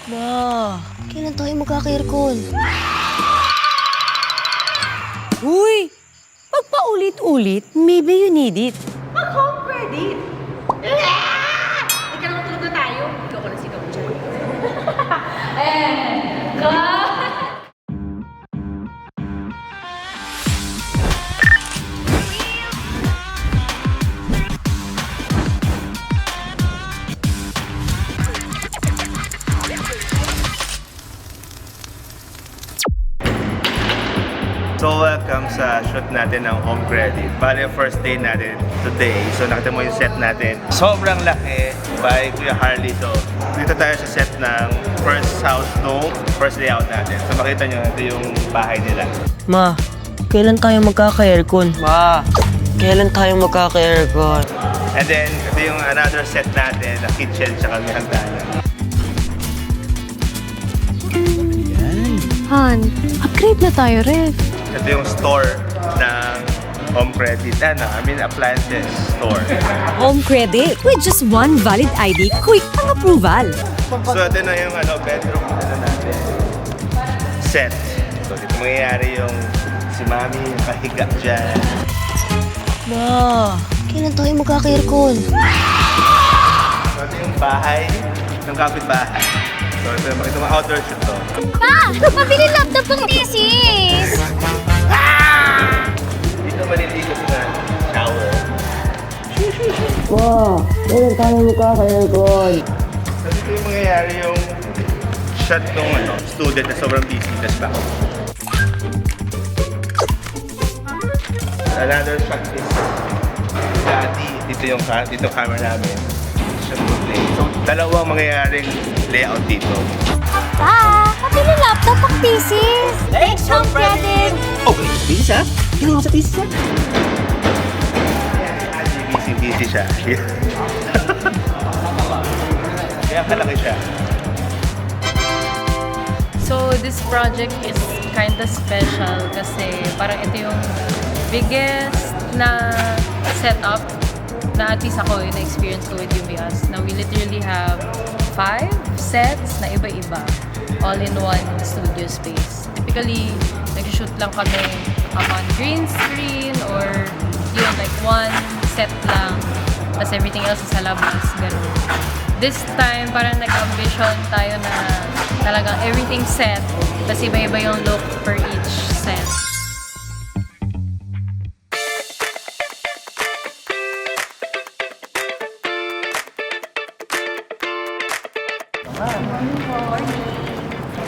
Ma, kailan tayo magkaka-aircon? Uy! Pag paulit-ulit, maybe you need it. Mag-home credit! Ika naman tulog na tayo. Loko na sigaw dyan. So welcome sa shoot natin ng Home Credit. Bale, first day natin today. So nakita mo yung set natin. Sobrang laki by Kuya Harley. So dito tayo sa set ng first house no, first layout natin. So makita nyo, ito yung bahay nila. Ma, kailan tayo magkaka-aircon? Ma, kailan tayo magkaka-aircon? And then, ito yung another set natin, na kitchen tsaka may hagdanan. Han, upgrade na tayo, Ref. Ito yung store ng Home Credit. Appliances store. Home credit with just one valid ID, quick ang approval. So ito na yung bedroom natin. Set. So dito mangyayari yung si Mami yung kahiga dyan. Ma, kailan tayo magkaka-aircon? So ito yung bahay ng kapitbahay. So ito yung makita mo outdoor shoot to. Pa! Pabili laptop ng thesis! Dito maliligo sa shower. Ma, kailan tayo magkaka-aircon? So dito yung mangyayari yung shot ng student na sobrang busy. Tapos back. Another shot is daddy. Dito camera namin. Shot to play. So dalawang mangyayaring layout dito. Pa! Pabili laptop ng thesis! Thanks, home credit! Okay, thesis ha? Kailan mo sa thesis ha? Busy siya. Kaya kalaki siya. So, this project is kinda special kasi parang ito yung biggest na setup na at least ako yung experience ko with UBS na we literally have 5 sets na iba-iba all in one studio space. Typically, nag-shoot lang kami on green screen or yun, like one set lang tapos everything else is sa labas, ganun. This time, parang nag-ambition tayo na talagang everything set tapos iba-iba yung look per each set.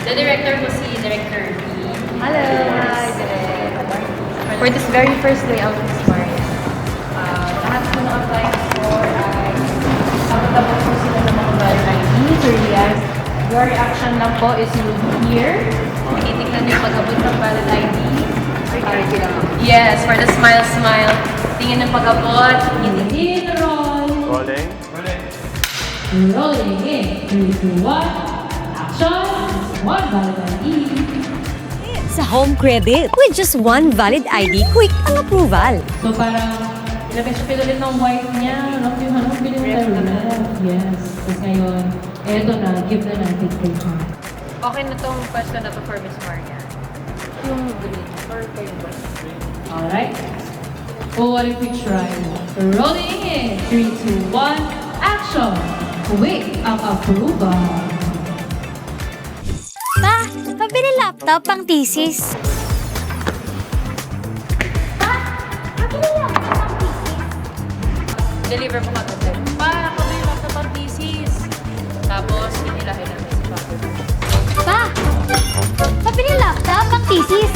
The director ko si Director B. Hello! Hi, Direk! For this very first layout of Smart, lahat po na-apply for ay kapag-tapos po sila ng mga valid ID to react. Your reaction lang po is you will be here. Titignan yung pag-abot ng valid ID. Yes, for the smile. Tingin ng pag-abot. Itigil, roll. Rolling. Rolling in 3, 2, 1. Action! One valid ID. Sa home credit with just one valid ID, quick ang approval. So parang ilagay siya pinulit ng white niya. Hanap bilhin tayo red. Yes. Tapos ngayon, eto na, give na natin kay John. Okay na tong pwesto na to for Miss Maria. Yung green. Or kayo ba? Alright. Oh, what if we try? Rolling in 3, 2, 1. Action! Quick ang approval. Pa! Pabili laptop pang thesis. Pa! Pabili laptop pang thesis. Deliver po kagad. Pa, pabili lang sa pang-thesis. Tapos, inilahin namin si Papa. Pa! Pabili laptop pang thesis.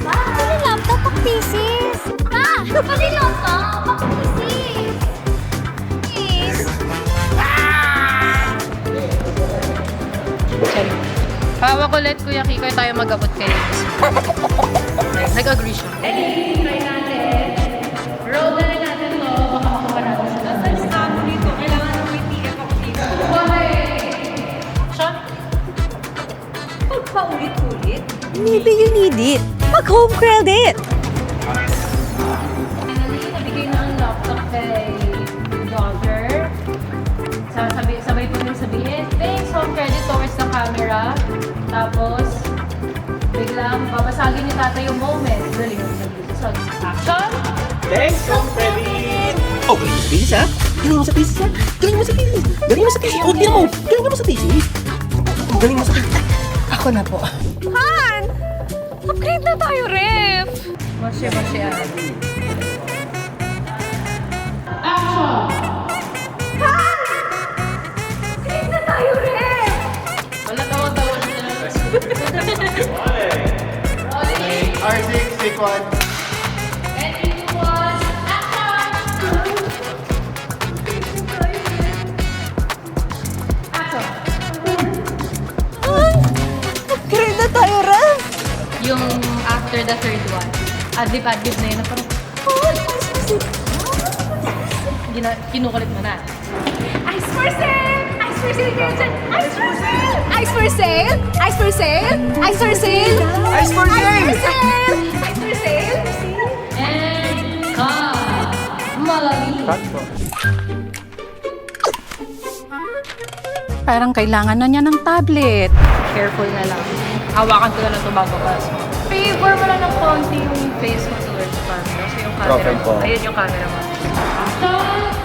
Pa! Pabili laptop pang thesis. Pa! Pabili laptop pang thesis. Please. Pawa ko let Kuya Kikoy tayo mag-abot kayo. Nag-agree siya. Ready? Try natin. Roll na rin natin to. Baka makuha natin siya. Nasa estado dito. Kailangan ng may TF ako dito. Why? Action? Pagpaulit-ulit. Maybe you need it. Mag-home credit. Nabigay na ang laptop kay daughter. Sabay po nang sabihin, thanks, tatayo moment. Galing mo sa business. So, action! Thanks, Home Credit! Oh, galing mo sa thesis, ha? Galing mo sa thesis, ha? Galing mo sa thesis! Galing mo sa thesis! Oh, tingnan mo! Galing mo sa thesis! Galing mo sa thesis! Ako na po. Han! Upgrade na tayo, ref! Masya. Upgrade na tayo, ref! Wala tawa-tawa na lang. Rolling! R6, take one. And you was action! Action! Upgrade na tayo, Ref! Yung after the third one, adlib-adlib na yun na parang, kinukulit mo na. Ice for sale! Ice for sale! Ice for sale! Ice for sale! Ice for sale! Ice for sale! Ice for sale! Ice for sale! And cut! Malali! Parang kailangan na niya ng tablet. Careful na lang. Hawakan ko na lang ito bago pass mo. Favor mo lang ng konti yung face mo towards the camera. Kasi yung camera Profile mo. po. Ayun yung camera mo. Stop!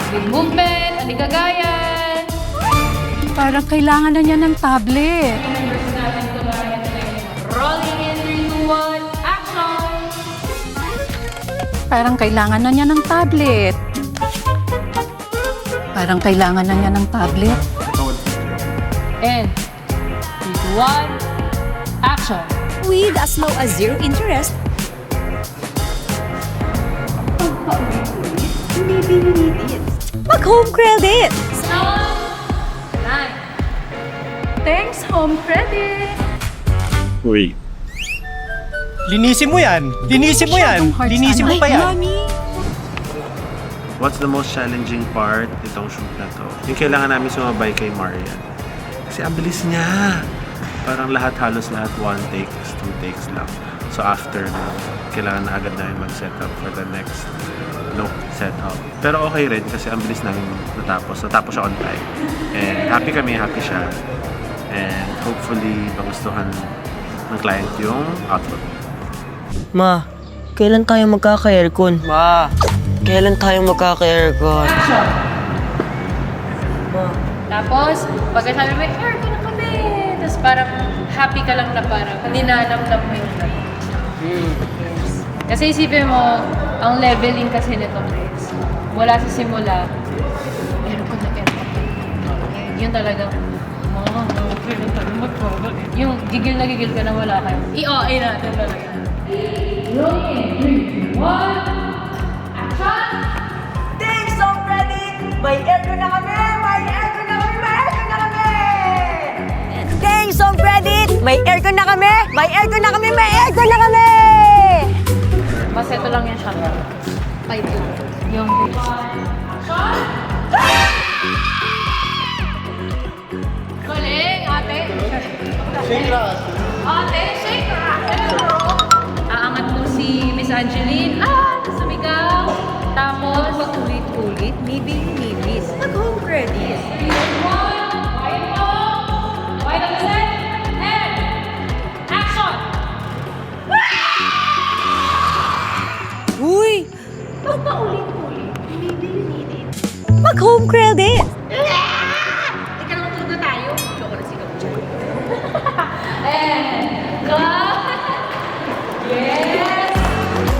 Big movement! Aligagayan! Parang kailangan na niya ng tablet. Rolling in 3, 2, 1, action! Parang kailangan na niya ng tablet. Parang kailangan na niya ng tablet. And 3, 2, 1, action! With as low as zero interest, mag-home credit. Stop! 9. Thanks, Home Credit! Uy. Linisin mo yan! Linisin mo yan! Linisin mo pa yan! What's the most challenging part itong shoot na to? Yung kailangan namin sumabay kay Marian. Kasi ang bilis niya. Parang halos lahat 1 takes, 2 takes lang. So after na, kailangan na agad namin mag-set up for the next look setup. Pero okay rin kasi ang bilis namin natapos. Natapos siya on time. And happy kami, happy siya. And hopefully magustuhan ng client yung output. Ma, kailan tayo magkaka-aircon? Ma, kailan tayo magkaka-aircon? Tapos, pagkasabi mo, aircon na kami! Tapos parang happy ka lang na parang ninanamnam mo yung light. Kasi isipin mo, ang leveling kasi nito guys, mula sa simula, aircon na aircon. Yun talagang, okay na tayo magpapagod. Yung gigil na gigil ka na wala kayo. I-OA natin talaga. Rolling, 3, 2, 1, action! Thanks, Home Credit! May aircon na kami! May aircon na kami! May aircon na kami! Thanks, Home Credit! May aircon na kami! May aircon na kami! May aircon na kami! Mas ito lang yung shot. 5-2. Yung action! Galing, ate. Shake ras. Ate, shake ras. Aangat mo si Miss Angeline. Sumigaw. Tapos, Ulit-ulit, maybe you need this. Mag-home credit. quiet mo. Quiet on the set. And, action! Uy! Mag-home credit. Teka lang, tulog na tayo. Loko na sigaw dyan. And, cut! Yes!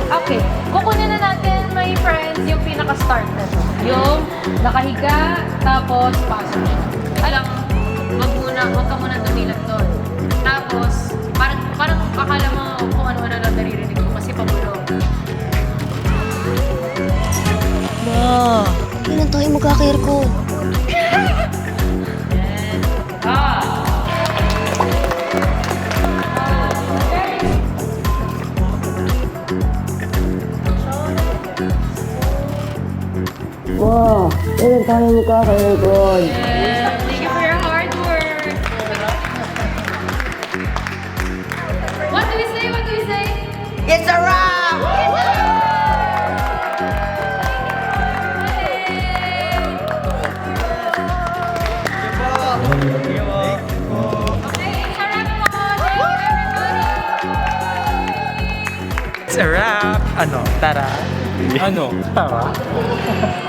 Okay, kukunin na natin, my friends, yung pinaka-start na to. Yung nakahiga, tapos pasok siya. Alam, wag ka muna dumilat doon. Tapos, parang akala mo kung ano-ano lang naririnig mo kasi pabulong. Ma, kailan tayo magkaka-aircon? Ma, kailan tayo magkaka-aircon? Thank you for your hard work. What do we say? What do we say? It's a wrap! Okay, it's a wrap po. Thank you, everybody. It's a wrap! Ano? Tara? Ano? Tara?